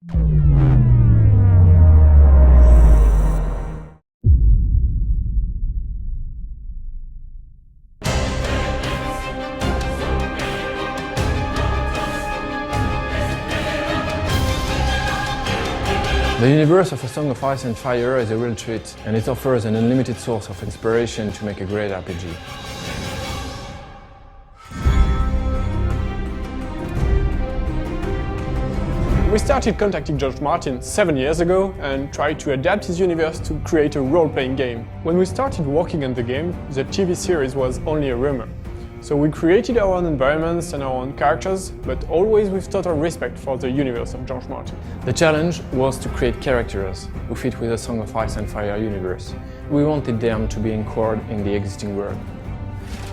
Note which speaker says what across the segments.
Speaker 1: The universe of A Song of Ice and Fire is a real treat, and it offers an unlimited source of inspiration to make a great RPG.
Speaker 2: We started contacting George Martin 7 years ago and tried to adapt his universe to create a role-playing game. When we started working on the game, the TV series was only a rumor. So we created our own environments and our own characters, but always with total respect for the universe of George Martin.
Speaker 1: The challenge was to create characters who fit with the Song of Ice and Fire universe. We wanted them to be anchored in the existing world.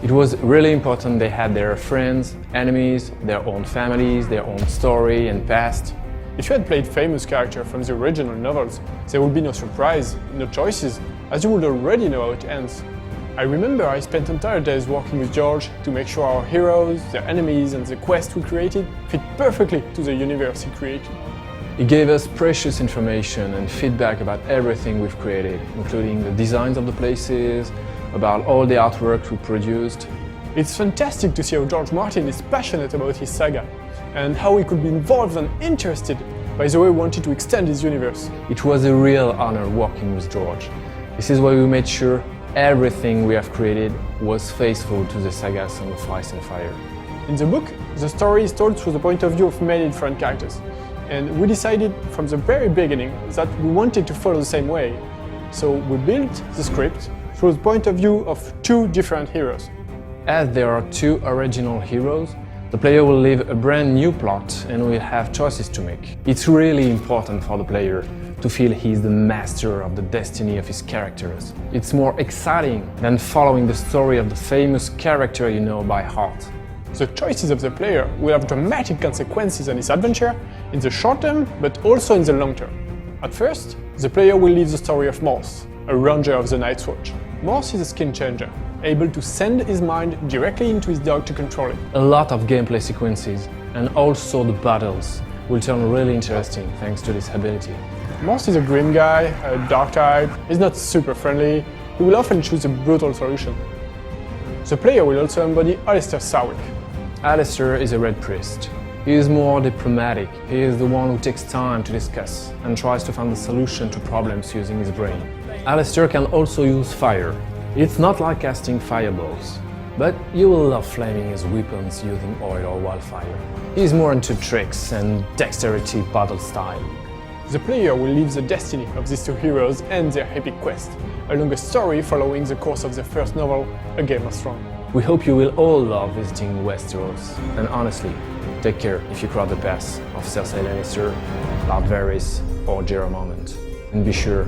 Speaker 1: It was really important they had their friends, enemies, their own families, their own story and past.
Speaker 2: If you had played famous characters from the original novels, there would be no surprise, no choices, as you would already know how it ends. I remember I spent entire days working with George to make sure our heroes, their enemies and the quest we created fit perfectly to the universe he created.
Speaker 1: He gave us precious information and feedback about everything we've created, including the designs of the places, about all the artwork we produced.
Speaker 2: It's fantastic to see how George Martin is passionate about his saga, and how he could be involved and interested by the way he wanted to extend his universe.
Speaker 1: It was a real honor working with George. This is why we made sure everything we have created was faithful to the saga Song of Ice and Fire.
Speaker 2: In the book, the story is told through the point of view of many different characters, and we decided from the very beginning that we wanted to follow the same way. So we built the script through the point of view of two different heroes.
Speaker 1: As there are two original heroes, the player will live a brand new plot and will have choices to make. It's really important for the player to feel he's the master of the destiny of his characters. It's more exciting than following the story of the famous character you know by heart.
Speaker 2: The choices of the player will have dramatic consequences on his adventure in the short term, but also in the long term. At first, the player will live the story of Morse, a ranger of the Night's Watch. Morse is a skin changer, able to send his mind directly into his dog to control it.
Speaker 1: A lot of gameplay sequences, and also the battles, will turn really interesting thanks to this ability.
Speaker 2: Morse is a grim guy, a dark type, he's not super friendly, he will often choose a brutal solution. The player will also embody Alester the Red Priest.
Speaker 1: Alester is a Red Priest. He is more diplomatic. He is the one who takes time to discuss and tries to find the solution to problems using his brain. Alester can also use fire. It's not like casting fireballs, but you will love flaming his weapons using oil or wildfire. He is more into tricks and dexterity battle style.
Speaker 2: The player will live the destiny of these two heroes and their epic quest, along a story following the course of the first novel, A Game of Thrones.
Speaker 1: We hope you will all love visiting Westeros, and honestly, take care if you cross the paths of Cersei Lannister, Lord Varys or Jorah Mormont. And be sure,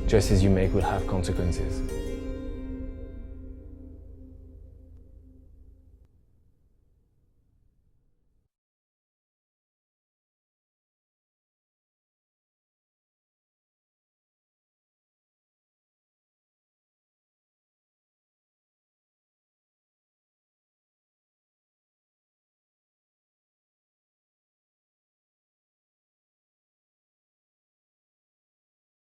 Speaker 1: choices you make will have consequences.